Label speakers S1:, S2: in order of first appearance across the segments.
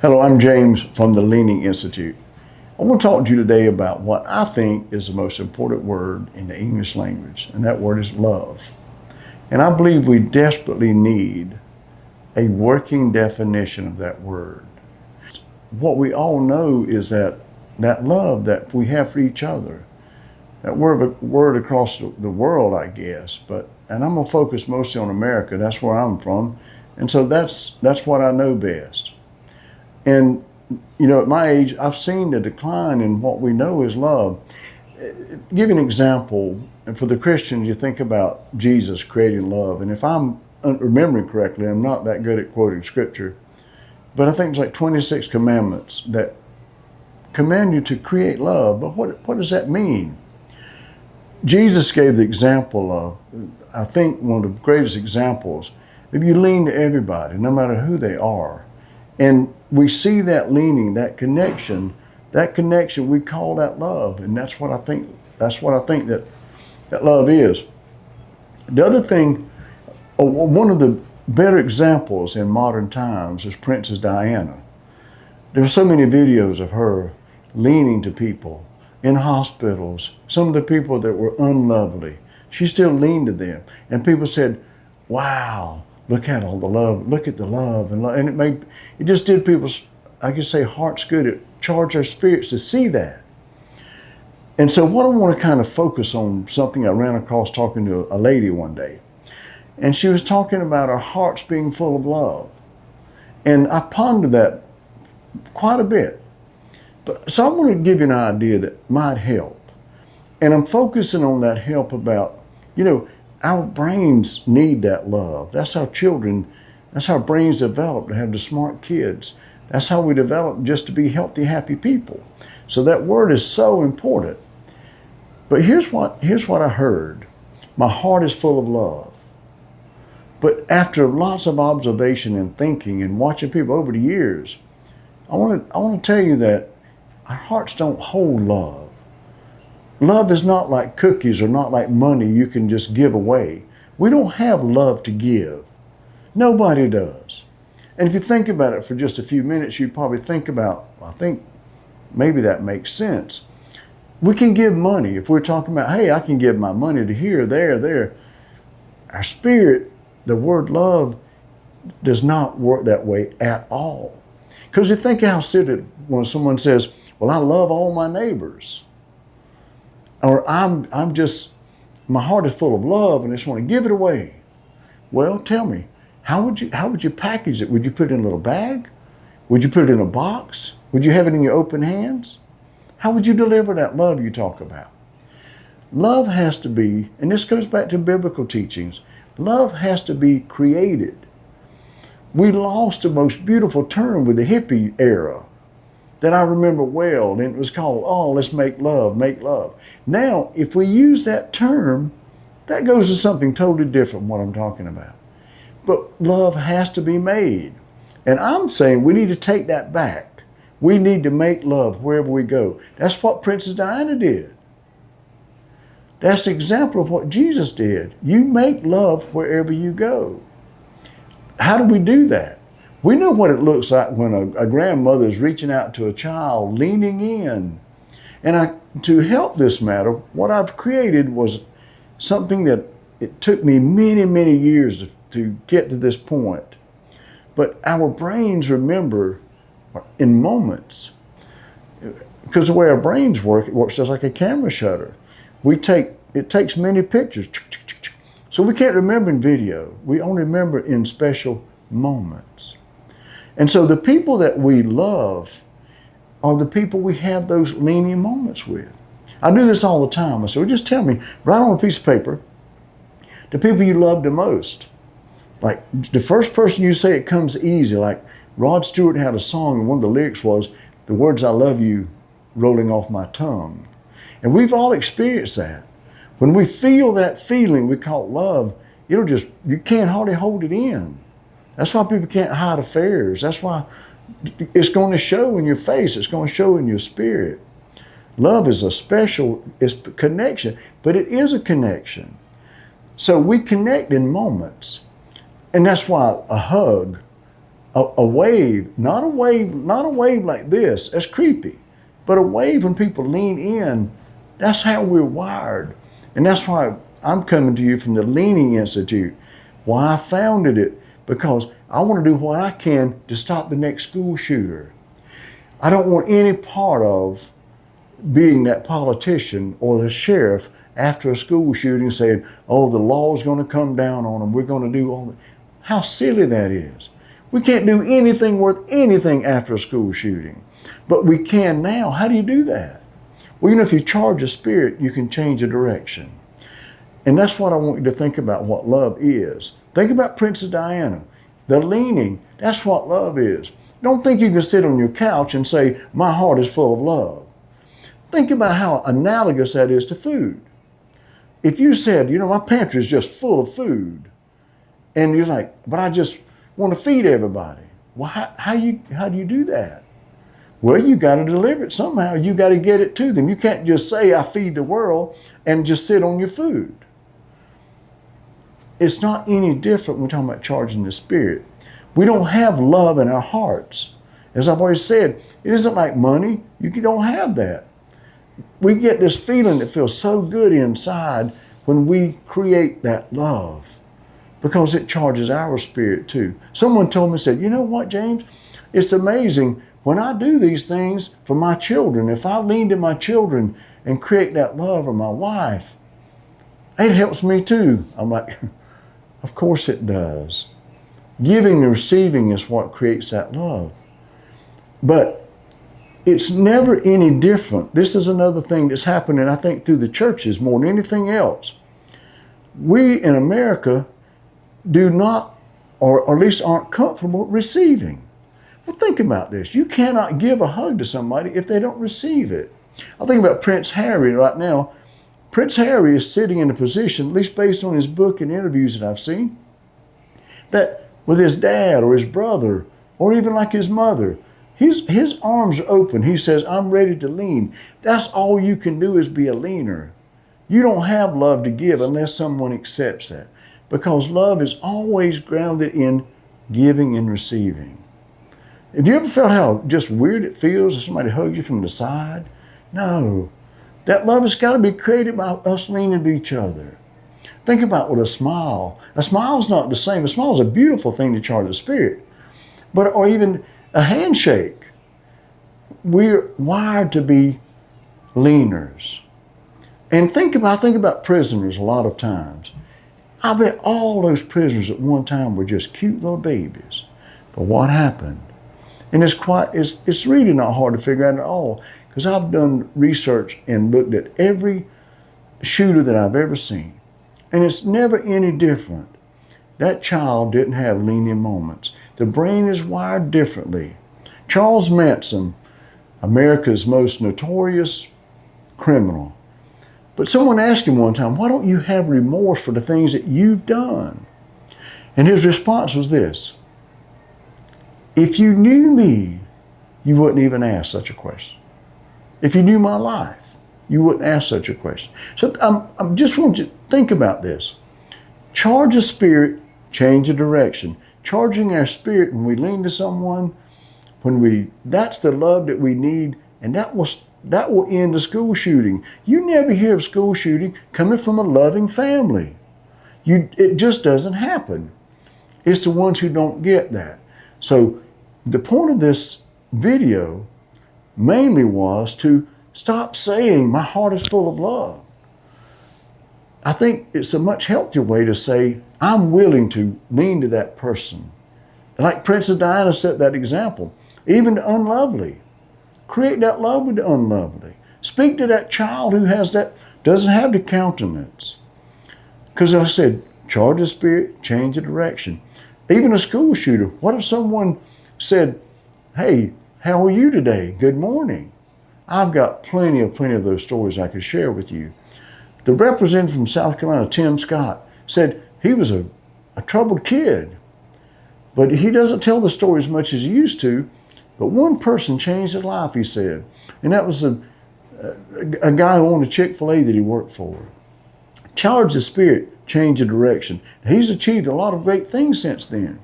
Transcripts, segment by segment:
S1: Hello, I'm James from the Leaning Institute. I want to talk to you today about what I think is the most important word in the English language, and that word is love. And I believe we desperately need a working definition of that word. What we all know is that love that we have for each other, that word across the world, I guess, and I'm going to focus mostly on America. That's where I'm from. And so that's what I know best. And, at my age, I've seen the decline in what we know is love. Give you an example. And for the Christians, you think about Jesus creating love. And if I'm remembering correctly, I'm not that good at quoting scripture, but I think it's like 26 commandments that command you to create love. But what does that mean? Jesus gave the example of, I think, one of the greatest examples. If you lean to everybody, no matter who they are, and we see that leaning, that connection, we call that love. And that's what I think that love is. The other thing, one of the better examples in modern times is Princess Diana. There are so many videos of her leaning to people in hospitals, some of the people that were unlovely. She still leaned to them. And people said, wow, look at all the love, look at the love. And it just did people's, I could say, hearts good. It charged our spirits to see that. And so what I want to kind of focus on, something I ran across talking to a lady one day. And she was talking about our hearts being full of love. And I pondered that quite a bit. So I want to give you an idea that might help. And I'm focusing on that help about, our brains need that love. That's how brains develop, to have the smart kids. That's how we develop just to be healthy, happy people. So that word is so important. But here's what I heard. My heart is full of love. But after lots of observation and thinking and watching people over the years, I want to tell you that our hearts don't hold love. Love is not like cookies or not like money you can just give away. We don't have love to give. Nobody does. And if you think about it for just a few minutes, you'd probably think about, I think maybe that makes sense. We can give money. If we're talking about, hey, I can give my money to here, there. Our spirit, the word love, does not work that way at all. Because you think how silly when someone says, well, I love all my neighbors. Or my heart is full of love and I just want to give it away. Well, tell me, how would you package it? Would you put it in a little bag? Would you put it in a box? Would you have it in your open hands? How would you deliver that love you talk about? Love has to be, and this goes back to biblical teachings, love has to be created. We lost the most beautiful term with the hippie era that I remember well, and it was called, let's make love, make love. Now, if we use that term, that goes to something totally different from what I'm talking about. But love has to be made. And I'm saying we need to take that back. We need to make love wherever we go. That's what Princess Diana did. That's the example of what Jesus did. You make love wherever you go. How do we do that? We know what it looks like when a grandmother is reaching out to a child, leaning in. And to help this matter, what I've created was something that it took me many, many years to get to this point. But our brains remember in moments. Because the way our brains work, it works just like a camera shutter. It takes many pictures. So we can't remember in video. We only remember in special moments. And so the people that we love are the people we have those leaning moments with. I do this all the time. I say, well, just tell me, write on a piece of paper, the people you love the most. Like the first person you say, it comes easy. Like Rod Stewart had a song, and one of the lyrics was, the words I love you rolling off my tongue. And we've all experienced that. When we feel that feeling we call love, you can't hardly hold it in. That's why people can't hide affairs. That's why it's going to show in your face. It's going to show in your spirit. Love is it's connection, but it is a connection. So we connect in moments. And that's why a hug A wave, not a wave like this. That's creepy. But a wave when people lean in, that's how we're wired. And that's why I'm coming to you from the Leaning Institute. Why I founded it, because I want to do what I can to stop the next school shooter. I don't want any part of being that politician or the sheriff after a school shooting saying, oh, the law's going to come down on them. We're going to do all that. How silly that is. We can't do anything worth anything after a school shooting. But we can now. How do you do that? Well, if you charge a spirit, you can change a direction. And that's what I want you to think about what love is. Think about Princess Diana. The leaning, that's what love is. Don't think you can sit on your couch and say, my heart is full of love. Think about how analogous that is to food. If you said, my pantry is just full of food, and you're like, but I just want to feed everybody. Well, how do you do that? Well, you got to deliver it somehow. You got to get it to them. You can't just say, I feed the world, and just sit on your food. It's not any different when we're talking about charging the spirit. We don't have love in our hearts. As I've always said, it isn't like money. You don't have that. We get this feeling that feels so good inside when we create that love, because it charges our spirit too. Someone told me, said, you know what, James? It's amazing when I do these things for my children. If I lean to my children and create that love, or my wife, it helps me too. I'm like, of course it does. Giving and receiving is what creates that love. But it's never any different. This is another thing that's happening, I think, through the churches more than anything else. We in America do not, or at least aren't comfortable receiving. Well, think about this. You cannot give a hug to somebody if they don't receive it. I think about Prince Harry right now. Prince Harry is sitting in a position, at least based on his book and interviews that I've seen, that with his dad or his brother, or even like his mother, his arms are open. He says, I'm ready to lean. That's all you can do, is be a leaner. You don't have love to give unless someone accepts that, because love is always grounded in giving and receiving. Have you ever felt how just weird it feels if somebody hugs you from the side? No. That love has got to be created by us leaning to each other. Think about what a smile. A smile is not the same. A smile is a beautiful thing to charge the spirit. Or even a handshake. We're wired to be leaners. And think about prisoners a lot of times. I bet all those prisoners at one time were just cute little babies. But what happened? And it's really not hard to figure out at all, because I've done research and looked at every shooter that I've ever seen. And it's never any different. That child didn't have leaning moments. The brain is wired differently. Charles Manson, America's most notorious criminal. But someone asked him one time, why don't you have remorse for the things that you've done? And his response was this: if you knew me, you wouldn't even ask such a question. If you knew my life, you wouldn't ask such a question. So I just want you to think about this. Charge a spirit, change a direction. Charging our spirit when we lean to someone, that's the love that we need, and that will end the school shooting. You never hear of school shooting coming from a loving family. It just doesn't happen. It's the ones who don't get that. So the point of this video mainly was to stop saying my heart is full of love. I think it's a much healthier way to say I'm willing to lean to that person. Like Princess Diana set that example. Even the unlovely. Create that love with the unlovely. Speak to that child who doesn't have the countenance. Because I said, charge the spirit, change the direction. Even a school shooter. What if someone said, hey, how are you today? Good morning. I've got plenty of those stories I could share with you. The representative from South Carolina, Tim Scott, said he was a troubled kid. But he doesn't tell the story as much as he used to. But one person changed his life, he said. And that was a guy who owned a Chick-fil-A that he worked for. Charge the spirit, change the direction. He's achieved a lot of great things since then.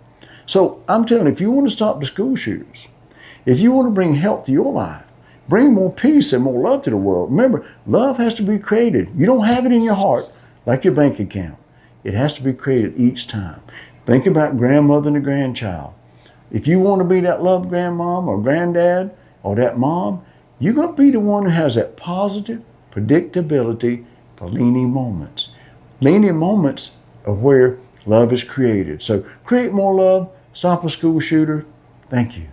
S1: So I'm telling you, if you want to stop the school shooters, if you want to bring health to your life, bring more peace and more love to the world. Remember, love has to be created. You don't have it in your heart like your bank account. It has to be created each time. Think about grandmother and the grandchild. If you want to be that loved grandmom or granddad or that mom, you're going to be the one who has that positive predictability for leaning moments. Leaning moments are where love is created. So create more love, stop a school shooter. Thank you.